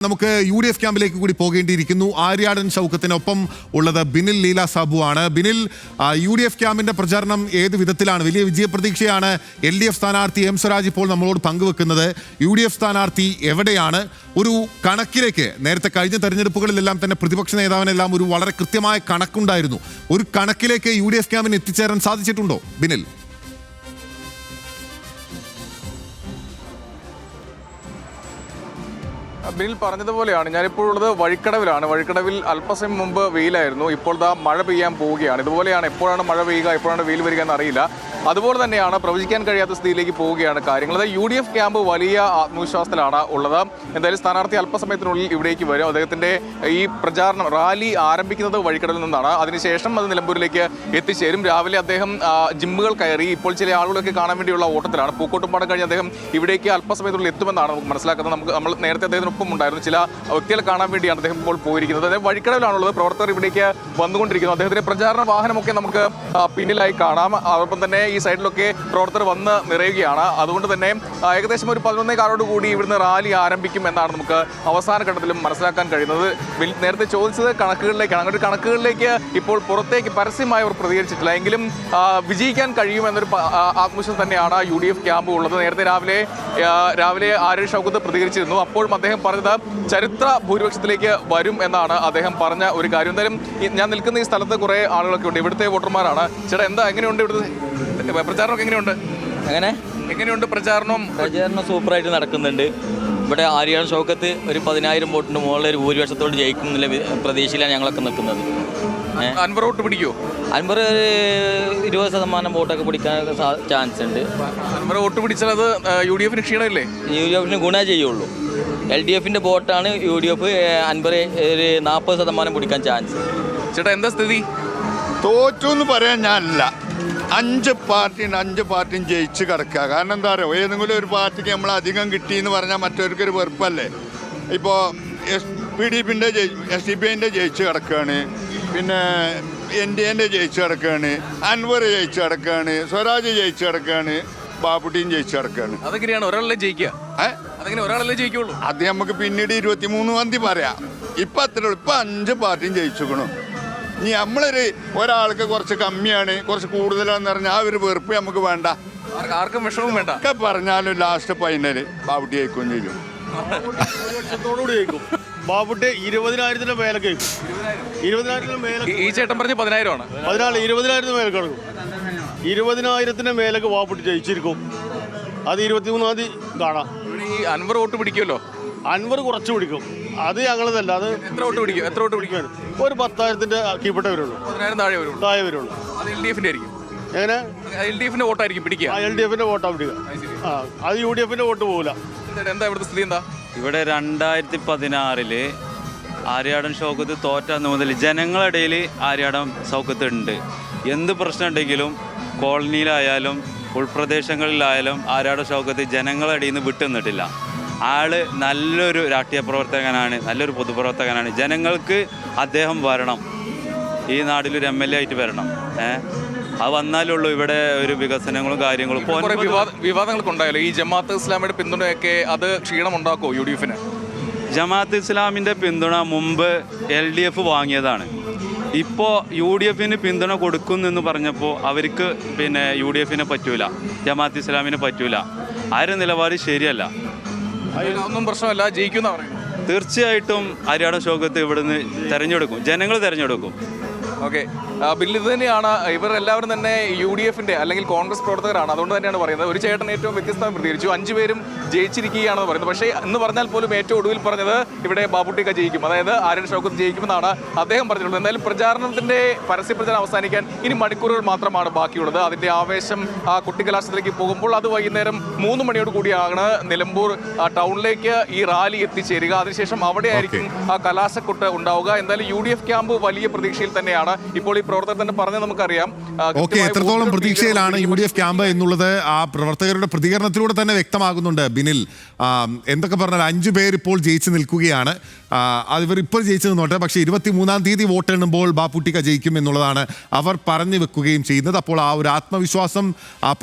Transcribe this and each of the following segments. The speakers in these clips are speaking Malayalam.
നമുക്ക് UDF ക്യാമ്പിലേക്ക് കൂടി പോകേണ്ടിയിരിക്കുന്നു. ആര്യാടൻ ഷൗക്കത്തിനൊപ്പം ഉള്ളത് ബിനിൽ ലീല സാബു ആണ്. ബിനിൽ, UDF ക്യാമ്പിന്റെ പ്രചാരണം ഏത് വിധത്തിലാണ്? വലിയ വിജയപ്രതീക്ഷയാണ് LDF സ്ഥാനാർത്ഥി M സ്വരാജ് ഇപ്പോൾ നമ്മളോട് പങ്കുവെക്കുന്നത്. UDF സ്ഥാനാർത്ഥി എവിടെയാണ്? ഒരു കണക്കിലേക്ക് നേരത്തെ കഴിഞ്ഞ തെരഞ്ഞെടുപ്പുകളിലെല്ലാം തന്നെ പ്രതിപക്ഷ നേതാവിനെല്ലാം ഒരു വളരെ കൃത്യമായ കണക്കുണ്ടായിരുന്നു. ഒരു കണക്കിലേക്ക് UDF ക്യാമ്പിന് എത്തിച്ചേരാൻ സാധിച്ചിട്ടുണ്ടോ ബിനിൽ? ബിനിൽ പറഞ്ഞതുപോലെയാണ്. ഞാനിപ്പോൾ ഉള്ളത് വഴിക്കടവിലാണ്. വഴിക്കടവിൽ അല്പസമയം മുമ്പ് വെയിലായിരുന്നു. ഇപ്പോൾ മഴ പെയ്യാൻ പോവുകയാണ്. ഇതുപോലെയാണ്, എപ്പോഴാണ് മഴ പെയ്യുക, എപ്പോഴാണ് വെയിൽ വരിക എന്നറിയില്ല. അതുപോലെ തന്നെയാണ്, പ്രവചിക്കാൻ കഴിയാത്ത സ്ഥിതിയിലേക്ക് പോവുകയാണ് കാര്യങ്ങൾ. UDF ക്യാമ്പ് വലിയ ആത്മവിശ്വാസത്തിലാണ് ഉള്ളത്. എന്തായാലും സ്ഥാനാർത്ഥി അല്പസമയത്തിനുള്ളിൽ ഇവിടേക്ക് വരും. അദ്ദേഹത്തിൻ്റെ ഈ പ്രചാരണം റാലി ആരംഭിക്കുന്നത് വഴിക്കടവിൽ നിന്നാണ്. അതിനുശേഷം അത് നിലമ്പൂരിലേക്ക് എത്തിച്ചേരും. രാവിലെ അദ്ദേഹം ജിമ്മുകൾ കയറി ഇപ്പോൾ ചില ആളുകളൊക്കെ കാണാൻ വേണ്ടിയുള്ള ഓട്ടത്തിലാണ്. പൂക്കോട്ടുംപാടം കഴിഞ്ഞ് അദ്ദേഹം ഇവിടേക്ക് അല്പസമയത്തിനുള്ളിൽ എത്തുമെന്നാണ് നമുക്ക് മനസ്സിലാക്കുന്നത്. നമ്മൾ നേരത്തെ അദ്ദേഹത്തിനൊപ്പം ഉണ്ടായിരുന്നു. ചില വ്യക്തികളെ കാണാൻ വേണ്ടിയാണ് അദ്ദേഹം ഇപ്പോൾ പോയിരിക്കുന്നത്. അതായത് വഴിക്കടവിലാണുള്ളത്. പ്രവർത്തകർ ഇവിടേക്ക് വന്നുകൊണ്ടിരിക്കുന്നു. അദ്ദേഹത്തിന്റെ പ്രചാരണ വാഹനമൊക്കെ നമുക്ക് പിന്നിലായി കാണാം. അതോടൊപ്പം തന്നെ ഈ സൈഡിലൊക്കെ പ്രവർത്തകർ വന്ന് നിറയുകയാണ്. അതുകൊണ്ട് തന്നെ ഏകദേശം ഒരു 11:15 കൂടി ഇവിടുന്ന് റാലി ആരംഭിക്കും എന്നാണ് നമുക്ക് അവസാന ഘട്ടത്തിലും മനസ്സിലാക്കാൻ കഴിയുന്നത്. നേരത്തെ ചോദിച്ചത് കണക്കുകളിലേക്കാണ്. അങ്ങനെ കണക്കുകളിലേക്ക് ഇപ്പോൾ പുറത്തേക്ക് പരസ്യമായി അവർ പ്രതികരിച്ചിട്ടില്ല. എങ്കിലും വിജയിക്കാൻ കഴിയുമെന്നൊരു ആത്മവിശ്വാസം തന്നെയാണ് UDF ക്യാമ്പ് ഉള്ളത്. നേരത്തെ രാവിലെ ആര്യാടൻ ഷൗക്കത്ത് പ്രതികരിച്ചിരുന്നു. അപ്പോഴും അദ്ദേഹം പറഞ്ഞത് ചരിത്ര ഭൂരിപക്ഷത്തിലേക്ക് വരും എന്നാണ് അദ്ദേഹം പറഞ്ഞ ഒരു കാര്യം. എന്തായാലും ഞാൻ നിൽക്കുന്ന ഈ സ്ഥലത്ത് കുറേ ആളുകളൊക്കെ ഉണ്ട്. ഇവിടുത്തെ വോട്ടർമാരാണ്. ചേട്ടാ, എങ്ങനെയുണ്ട് ഇവിടുത്തെ പ്രചാരണമൊക്കെ? എങ്ങനെയുണ്ട് പ്രചാരണം? സൂപ്പറായിട്ട് നടക്കുന്നുണ്ട്. ഇവിടെ ആര്യാടൻ ഷൗക്കത്ത് ഒരു 10,000 വോട്ടിന് മുകളിൽ ഒരു ഭൂരിപക്ഷത്തോട് ജയിക്കുന്നില്ല പ്രതീക്ഷയിലാണ് ഞങ്ങളൊക്കെ നിൽക്കുന്നത്. അൻവർ വോട്ട് പിടിക്കുമോ? അൻവർ ഒരു 20% വോട്ടൊക്കെ പിടിക്കാനൊക്കെ ചാൻസ് ഉണ്ട്. അൻവർ വോട്ട് പിടിച്ചാൽ അത് UDF ക്ഷീണമല്ലേ? UDF ഗുണേ ചെയ്യുള്ളൂ. LDF വോട്ടാണ് UDF. അൻവർ ഒരു 40% പിടിക്കാൻ ചാൻസ്. ചേട്ടാ, എന്താ സ്ഥിതി? തോറ്റു എന്ന് പറയാൻ ഞാനില്ല. 5 പാർട്ടിയും ജയിച്ച് കിടക്കുക. കാരണം എന്താ പറയുക, ഏതെങ്കിലും ഒരു പാർട്ടിക്ക് നമ്മൾ അധികം കിട്ടിയെന്ന് പറഞ്ഞാൽ മറ്റവർക്കൊരു വെറുപ്പല്ലേ. ഇപ്പോൾ PDPൻ്റെ SDPIൻ്റെ ജയിച്ച് കിടക്കുകയാണ്, പിന്നെ NDAൻ്റെ ജയിച്ച് കിടക്കുകയാണ്, അൻവർ ജയിച്ച് കിടക്കുകയാണ്, സ്വരാജ് ജയിച്ച് കിടക്കുകയാണ്, ബാബുട്ടിയും ജയിച്ച് കിടക്കുകയാണ്. അതൊക്കെയാണ് ഒരാളല്ലേ ജയിക്കുക? അതെങ്ങനെ ഒരാളല്ലേ ജയിക്കുള്ളൂ? അത് നമുക്ക് പിന്നീട് 23 പറയാം. ഇപ്പം അത്രേ ഉള്ളൂ. ഇപ്പം 5 പാർട്ടിയും ജയിച്ചുക്കണം. ഇനി ഒരാൾക്ക് കുറച്ച് കമ്മിയാണ്, കുറച്ച് കൂടുതലാണെന്ന് പറഞ്ഞാൽ ആ ഒരു വെറുപ്പ് നമുക്ക് വേണ്ട. ആർക്കും വിഷമവും വേണ്ട. ഒക്കെ പറഞ്ഞാലും ലാസ്റ്റ് ഫൈനല് ബാബുട്ടി ജയിക്കുകയും ചെയ്യും. ബാബുട്ടി 20,000 മേലെ കേൾക്കും. 20,000 മേലെ. ഈ ചേട്ടൻ പറഞ്ഞ് 10,000 ആണ്. 20,000 മേലെ കിടക്കും. 20,000 മേലേക്ക് ബാബുട്ടി ജയിച്ചിരിക്കും. അത് 23 കാണാം. ഈ അൻവർ വോട്ട് പിടിക്കുമല്ലോ? അൻവർ കുറച്ച് പിടിക്കും. അത് ഞങ്ങളതല്ല. അത് എത്ര വോട്ട് പിടിക്കും? ഒരു 10,000 കീഴ്പ്പെട്ടേ വരുള്ളൂ. 10,000 താഴെ വരുള്ളൂ. അത് LDF ആയിരിക്കും. എങ്ങനെ? LDF വോട്ടായിരിക്കും പിടിക്കുക. LDF വോട്ടാണ് പിടിക്കുക. അത് UDF വോട്ട് പോകില്ല. എന്താ ഇവിടുത്തെ സ്ഥിതി? എന്താ ഇവിടെ 2016 ആര്യാടൻ ഷൗക്കത്ത് തോറ്റന്ന് മുതൽ ജനങ്ങളിടയിൽ ആര്യാടൻ ഷൗക്കത്ത് ഉണ്ട്. എന്ത് പ്രശ്നം ഉണ്ടെങ്കിലും കോളനിയിലായാലും ഉൾപ്രദേശങ്ങളിലായാലും ആര്യാടൻ ഷൗക്കത്ത് ജനങ്ങളുടെ നിന്ന് വിട്ടുനിന്നിട്ടില്ല. ആള് നല്ലൊരു രാഷ്ട്രീയ പ്രവർത്തകനാണ്, നല്ലൊരു പൊതുപ്രവർത്തകനാണ്. ജനങ്ങൾക്ക് അദ്ദേഹം വരണം, ഈ നാട്ടിലൊരു MLA ആയിട്ട് വരണം. അത് വന്നാലുള്ളൂ ഇവിടെ ഒരു വികസനങ്ങളും കാര്യങ്ങളും. വിവാദങ്ങളൊക്കെ ഉണ്ടായല്ലോ. ഈ ജമാഅത്ത് ഇസ്ലാമിയുടെ പിന്തുണയൊക്കെ അത് ക്ഷീണമുണ്ടാക്കുമോ UDFന്? ജമാഅത്ത് ഇസ്ലാമിൻ്റെ പിന്തുണ മുമ്പ് LDF വാങ്ങിയതാണ്. ഇപ്പോൾ UDFന് പിന്തുണ കൊടുക്കുന്നെന്ന് പറഞ്ഞപ്പോൾ അവർക്ക് പിന്നെ UDFനെ പറ്റൂല, ജമാഅത്ത് ഇസ്ലാമിനെ പറ്റൂല. ആരുടെ നിലപാട് ശരിയല്ല. ഒന്നും പ്രശ്നമല്ല, ജയിക്കുന്ന പറയുന്നത്. തീർച്ചയായിട്ടും ആര്യാടൻ ഷൗക്കത്ത് ഇവിടുന്ന് തിരഞ്ഞെടുക്കും, ജനങ്ങൾ തിരഞ്ഞെടുക്കും. ഓക്കെ, ബില്ല് ഇത് തന്നെയാണ്. ഇവരെല്ലാവരും തന്നെ UDFൻ്റെ അല്ലെങ്കിൽ കോൺഗ്രസ് പ്രവർത്തകരാണ്. അതുകൊണ്ട് തന്നെയാണ് പറയുന്നത്. ഒരു ചേട്ടൻ ഏറ്റവും വ്യത്യസ്തമായി പ്രതികരിച്ചു. 5 പേരും ജയിച്ചിരിക്കുകയാണെന്ന് പറയുന്നത്. പക്ഷേ എന്ന് പറഞ്ഞാൽ പോലും ഏറ്റവും ഒടുവിൽ പറഞ്ഞത് ഇവിടെ ബാബുട്ടിക്ക ജയിക്കും, അതായത് ആര്യാടൻ ഷൗക്കത്ത് ജയിക്കുമെന്നാണ് അദ്ദേഹം പറഞ്ഞിട്ടുള്ളത്. എന്തായാലും പ്രചാരണത്തിൻ്റെ പരസ്യപ്രചാരണം അവസാനിക്കാൻ ഇനി മണിക്കൂറുകൾ മാത്രമാണ് ബാക്കിയുള്ളത്. അതിൻ്റെ ആവേശം കുട്ടിക്കലാശത്തിലേക്ക് പോകുമ്പോൾ അത് വൈകുന്നേരം 3 മണിയോട് കൂടിയാണ് നിലമ്പൂർ ടൗണിലേക്ക് ഈ റാലി എത്തിച്ചേരുക. അതിനുശേഷം അവിടെ ആയിരിക്കും ആ കലാശക്കൊട്ട് ഉണ്ടാവുക. എന്തായാലും UDF ക്യാമ്പ് വലിയ പ്രതീക്ഷയിൽ തന്നെയാണ്. ഇപ്പോൾ ഈ പ്രവർത്തകർ തന്നെ പറഞ്ഞത് നമുക്കറിയാം. എത്രത്തോളം പ്രതീക്ഷയിലാണ് UDF ക്യാമ്പ് എന്നുള്ളത് ആ പ്രവർത്തകരുടെ പ്രതികരണത്തിലൂടെ തന്നെ വ്യക്തമാകുന്നുണ്ട് ബിനിൽ. എന്തൊക്കെ പറഞ്ഞാൽ 5 പേർ ഇപ്പോൾ ജയിച്ച് നിൽക്കുകയാണ്. ഇവർ ഇപ്പോൾ ജയിച്ചു നിന്നോട്ടെ, പക്ഷേ 23-ാം തീയതി വോട്ട് എണ്ണുമ്പോൾ ബാപ്പുട്ടിക്ക ജയിക്കും എന്നുള്ളതാണ് അവർ പറഞ്ഞു വെക്കുകയും ചെയ്യുന്നത്. അപ്പോൾ ആ ഒരു ആത്മവിശ്വാസം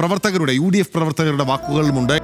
പ്രവർത്തകരുടെ UDF പ്രവർത്തകരുടെ വാക്കുകളിലുമുണ്ട്.